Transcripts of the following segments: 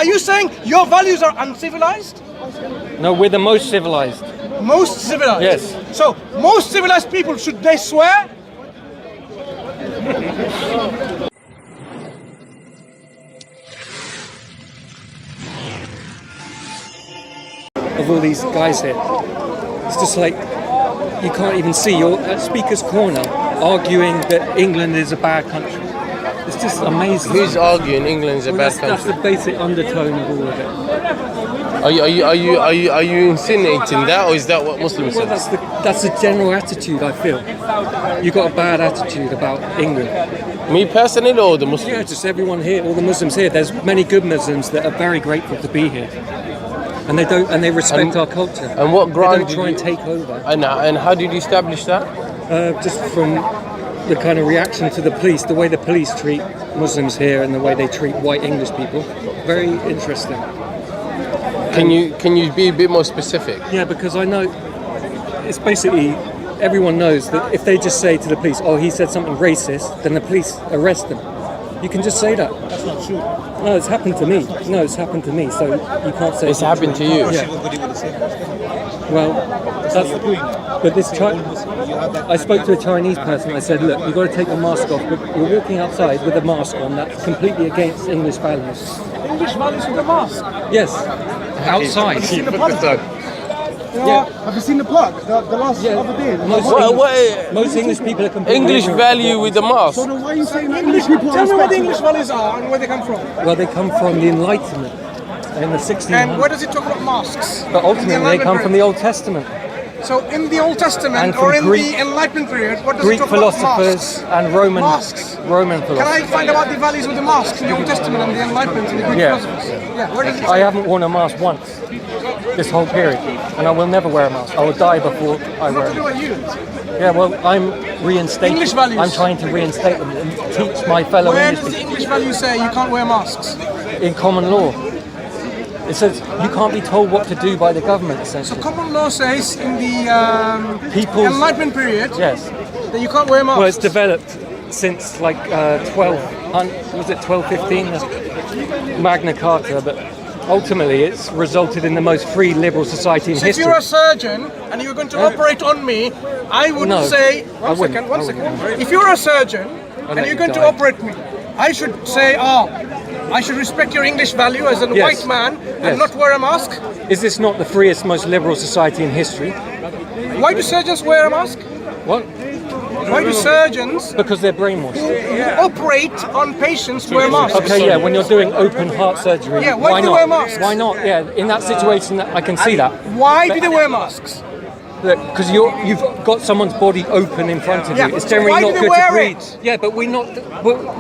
are you saying your values are uncivilized? No, we're the most civilized. Most civilized? Yes. So, most civilized people, should they swear? Of all these guys here, it's just like you can't even see. You're at Speaker's Corner arguing that England is a bad country. It's just amazing. Who's arguing England is a bad country? That's the basic undertone of all of it. Are you insinuating that, or is that what Muslims say? Well, that's the general attitude I feel. You've got a bad attitude about England. Me personally, or the Muslims? Yeah, just everyone here, all the Muslims here. There's many good Muslims that are very grateful to be here, and they respect our culture. And what ground they don't try and take over? And how did you establish that? Just from the kind of reaction to the police, the way the police treat Muslims here, and the way they treat white English people. Very interesting. Can you be a bit more specific? Yeah, because I know it's basically everyone knows that if they just say to the police, "Oh, he said something racist," then the police arrest them. You can just say that. That's not true. No, it's happened to me. No, it's happened to me. So you can't say it's happened to you. Yeah. Well, but this I spoke to a Chinese person. I said, "Look, you've got to take your mask off. But you're walking outside with a mask on. That's completely against English values." English values with a mask? Yes. Outside. Yeah. Have you seen the plug? The last other day? Most English people are completely English value with the mask. So then why are you saying English people? Tell me what the English values are and where they come from. Well, they come from the Enlightenment in the 1600s. And where does it talk about masks? But ultimately they come from the Old Testament. So in the Old Testament or in the Enlightenment period, what does Greek it talk about philosophers masks? and Roman philosophers. Can I find out the values of the masks in the Old Testament and the Enlightenment and the Greek philosophers? Yeah, where does it I haven't worn a mask once this whole period, and I will never wear a mask. I will die before I wear it. What do you? Yeah, well, I'm reinstating. English values. I'm trying to reinstate them and teach my fellow Where English does the people. English value say you can't wear masks? In common law. It says you can't be told what to do by the government, essentially. So common law says in the Enlightenment period that you can't wear masks. Well, it's developed since like 1215, Magna Carta, but ultimately it's resulted in the most free liberal society in history. If you're a surgeon and you're going to operate on me, I would say, one second. If you're a surgeon and you're going to operate me, I should say, I should respect your English value as a white man and not wear a mask. Is this not the freest, most liberal society in history? Why do surgeons wear a mask? What? Why do surgeons? Because they're brainwashed. Who operate on patients wear masks. Okay, yeah, when you're doing open heart surgery, yeah, why do they wear masks? Why not? Yeah, in that situation, I can see that. Why do they wear masks? Because you've got someone's body open in front of you. It's generally not good to breathe. Yeah, but we're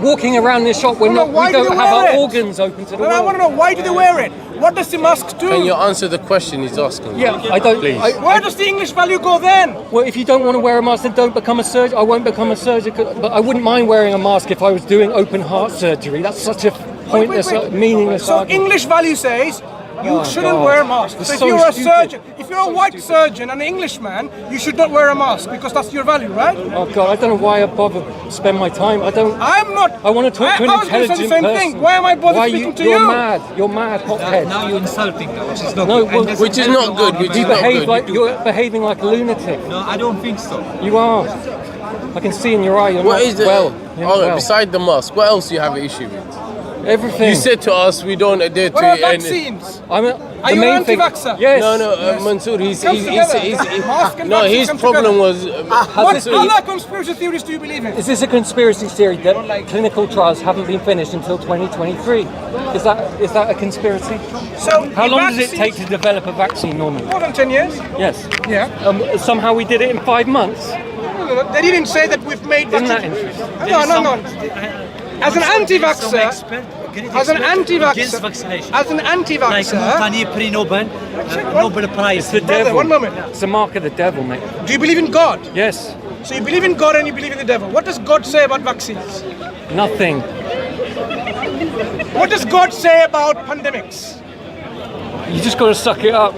walking around this shop. We don't have our organs open to the world. I want to know, why do they wear it? What does the mask do? Can you answer the question he's asking? Yeah, I don't. Please. Where does the English value go then? Well, if you don't want to wear a mask, then don't become a surgeon. I won't become a surgeon, but I wouldn't mind wearing a mask if I was doing open heart surgery. That's such a pointless, meaningless argument. So English value says you shouldn't wear a mask. So if you're a surgeon, if you're a white surgeon and an Englishman, you should not wear a mask because that's your value, right? Oh God, I don't know why I bother spend my time. I'm not. I want to talk to an intelligent person. Thing. Why am I bothered speaking to you? You're mad. You're mad, hothead. Now you're insulting them, which is not good. Which is not good. You're behaving like a lunatic. No, I don't think so. You are. I can see in your eye. You're not well. Beside the mask, what else do you have an issue with? Everything. You said to us we don't adhere to any vaccines. Are you an anti-vaxxer? Yes. No, Mansour, his problem problem was. What other conspiracy theories do you believe in? Is this a conspiracy theory that clinical trials haven't been finished until 2023? Is that a conspiracy? So how long does it take to develop a vaccine normally? More than 10 years. Yes. Yeah. Somehow we did it in 5 months. No, they didn't say that we've made. Isn't that interesting? No. As an anti-vaxxer, as an anti-vaxxer, like pre-Nobel, Nobel Prize. It's the devil. One moment. It's the mark of the devil, mate. Do you believe in God? Yes. So you believe in God and you believe in the devil. What does God say about vaccines? Nothing. What does God say about pandemics? You just got to suck it up.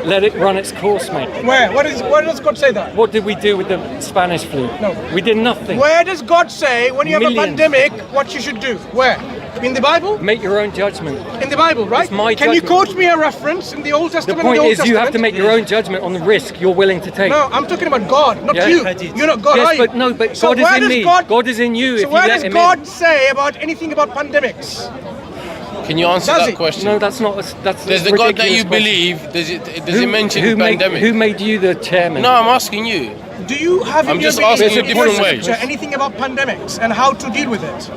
Let it run its course, mate. Where does God say that? What did we do with the Spanish flu? No. We did nothing. Where does God say when you have a pandemic what you should do? Where? In the Bible? Make your own judgment. In the Bible, right? It's my Can you judgment. quote me a reference in the Old The Testament? point and the Old is, you have to Testament? make your own judgment on the risk you're willing to take. No, I'm talking about God, not Yeah. you. You're not God, are Yes, you? but no, but So God is where in does me. God is in you. So if you where let does him God in. say about anything about pandemics? Can you answer Does that it? question? No, that's not. That's Does a the God that you ridiculous believe, question. does it mention pandemic? Who made you the chairman? No, I'm asking you. Do you have in I'm your just asking you different ways. scripture anything about pandemics and how to deal with it?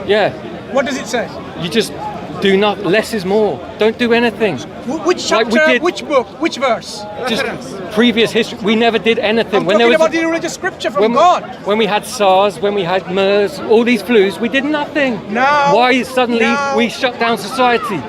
Yeah, What does it say? you just do not. Less is more. Don't do anything. Which Like we chapter, did- which book, which verse? Just previous history. We never did anything. I'm talking about the religious scripture from God. when we had SARS, when we had MERS, all these flus, we did nothing. Now- Why suddenly now- we shut down society?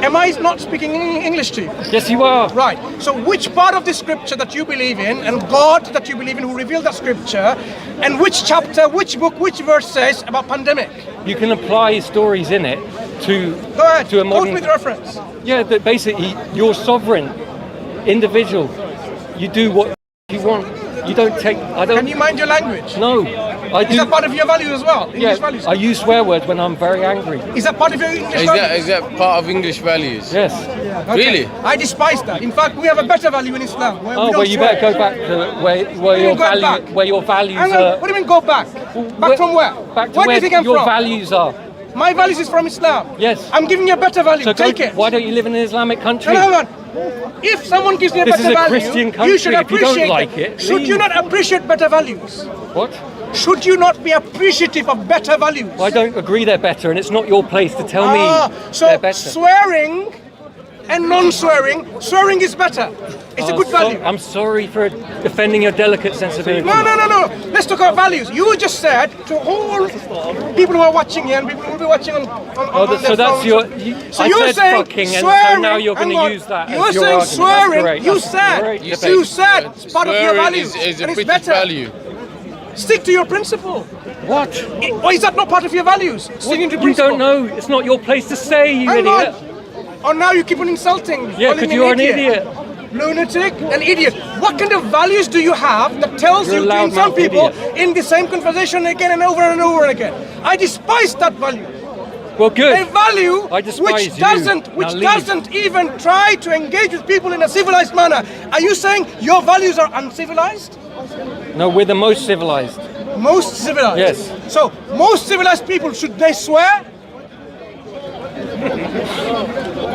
Am I not speaking English to you? Yes, you are. Right. So which part of the scripture that you believe in and God that you believe in who revealed that scripture and which chapter, which book, which verse says about pandemic? You can apply stories in it to Go ahead. to a Quote modern. me the reference. Yeah, that basically you're sovereign, individual. You do what you want. You don't take. I don't. Can you mind your language? No, I Is do. that part of your values as well? English Yeah, values? I use swear words when I'm very angry. Is that part of your English Is values? that part of English values? Yes. Okay. Really? I despise that. In fact, we have a better value in Islam. Where we Oh, don't well, you swear. better go back to where You your go back. where your values Hang on, are. what do you mean go back? Back from where? Back to where do where you think I'm your from? values are. My values is from Islam. Yes. I'm giving you a better value. So Take it. why don't you live in an Islamic country? No, hang on. If someone gives me a This better is a value, Christian you country. should If you don't appreciate like it. it, Should you leave. not appreciate better values? What? Should you not be appreciative of better values? Well, I don't agree they're better, and it's not your place to tell me So they're better. swearing and non-swearing, swearing is better. It's a good value. I'm sorry for offending your delicate sensibility. No. Let's talk about values. You just said to all people who are watching here and people who will be watching on their So that's phones. your. So I you're said saying fucking, and swearing. so now you're going hang on. to use that You're as your saying argument. swearing. That's great. You That's said. great You debate. You said it's part of your Swearing values. is a and it's British better. value. Stick to your principle. What? Or is that not part of your values? Sticking to You principle. don't know. It's not your place to say, you Hang idiot. on. Oh, now you keep on insulting me. Yeah, calling because me you're an idiot. Lunatic, an idiot. What kind of values do you have that tells You're a you to insult loudmouth people idiot. in the same conversation again and over and over again? I despise that value. Well, good. A value I despise which you. which Now leave. doesn't even try to engage with people in a civilized manner. Are you saying your values are uncivilized? No, we're the most civilized. Most civilized. Yes. So most civilized people, should they swear?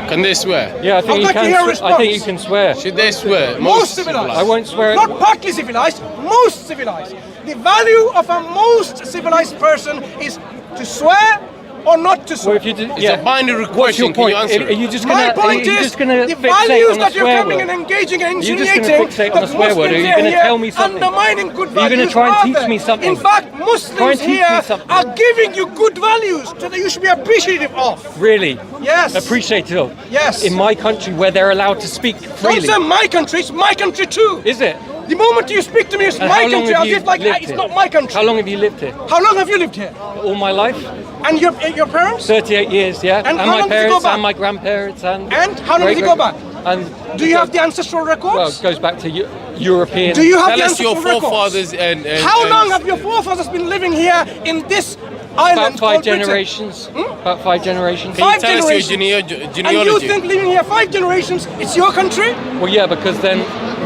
Can they swear? Yeah, I think I'd you like to can. hear a I response. think you can swear. Should they swear? Most civilized. I won't swear. Not partly civilized, most civilized. The value of a most civilized person is to swear or not to Well, swear. if you do, It's a binary What's your question. Can point? you answer Are you just My gonna? point are you is, just gonna the fixate values on a that you're swear coming word? and engaging and You're just insinuating gonna fixate on that a swear word. Are Muslims you gonna here tell me something? undermining good Are you values. gonna try and teach rather. me something? In fact, Try Muslims and teach me here something. are giving you good values that you should be appreciative of. Really? Yes. Appreciative. Yes. In my country, where they're allowed to speak Don't freely. say my country, it's my country too. Is it? The moment you speak to me, it's And my how long country, have as you if like lived it's here? not my country. How long have you lived here? How long have you lived here? All my life. And your parents? 38 years, yeah. And how my long does it go parents back? and my grandparents and. And how long does it go back? And Do you have the ancestral records? Well, it goes back to European. Do you have Tell the us your ancestral records? forefathers and How long have your forefathers been living here in this island About 5 called Britain? generations. About 5 generations. Can you 5 tell us your generations. And you genealogy? think living here 5 generations, it's your country? Well, yeah, because then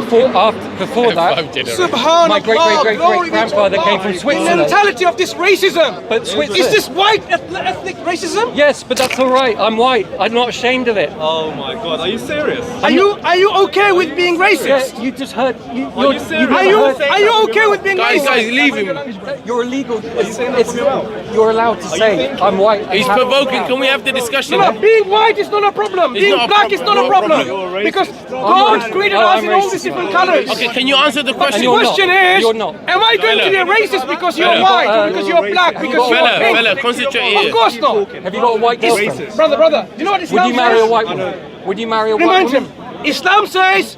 before that, Five generations. Subhanallah, my glory be to grandfather came Allah. from The Switzerland. mentality of this racism. But Is Switzerland. this white ethnic racism? Yes, but that's all right. I'm white. I'm not ashamed of it. Oh my god, are you serious? Are you okay with being Yeah, racist? you just heard. you serious? you've Are never you heard- are you okay with being Guys, racist? leave him. You're illegal. You're allowed to say I'm white. He's provoking. Can we have the discussion? No, being white is not a problem. It's Being not a black is not a problem. problem. Because God created Oh, us I'm in all racist. these different colors. Okay, can you answer the The question? you're not. question is, You're not. am I going to be a racist because you're Fella. white, or because you're black, because you're Fella, pink? fella, concentrate Of here. course not. Have you got a white girlfriend? Brother, do you know what Would Islam you marry a says? white woman? Would you marry a white Remind woman? him. Islam says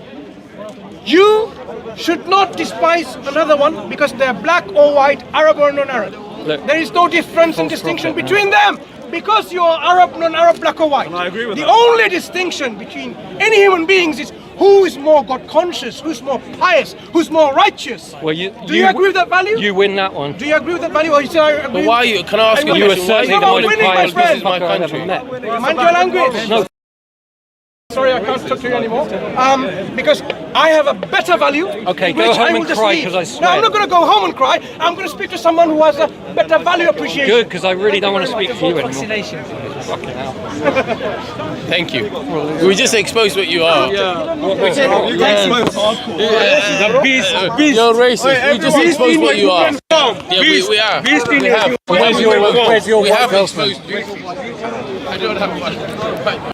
you should not despise another one because they're black or white, Arab or non-Arab. Look. There is no difference and False distinction prophet, between them. because you're Arab, non-Arab, black or white. And I agree with the that. only distinction between any human beings is who is more God conscious, who's more pious, who's more righteous. Well, do you agree with that value? You win that one. Do you agree with that value, or you say I agree? But why are you? Can I ask you a You were question? Why are certainly you the most winning, my pious friend. my motherfucker I've ever country? met. Mind your language. No. Sorry, I can't talk to you anymore. Because I have a better value. Okay, which go home I will and just cry, leave. 'cause I No, swear. I'm not going to go home and cry. I'm going to speak to someone who has a better value appreciation. Good, because I really don't want to speak to you anymore. Vaccination. Fucking hell. Thank you. We just exposed what you are. Yeah. You're racist. We just exposed what you are. Yeah, we are. We have. Where's your We white have girlfriend? exposed you. I don't have one.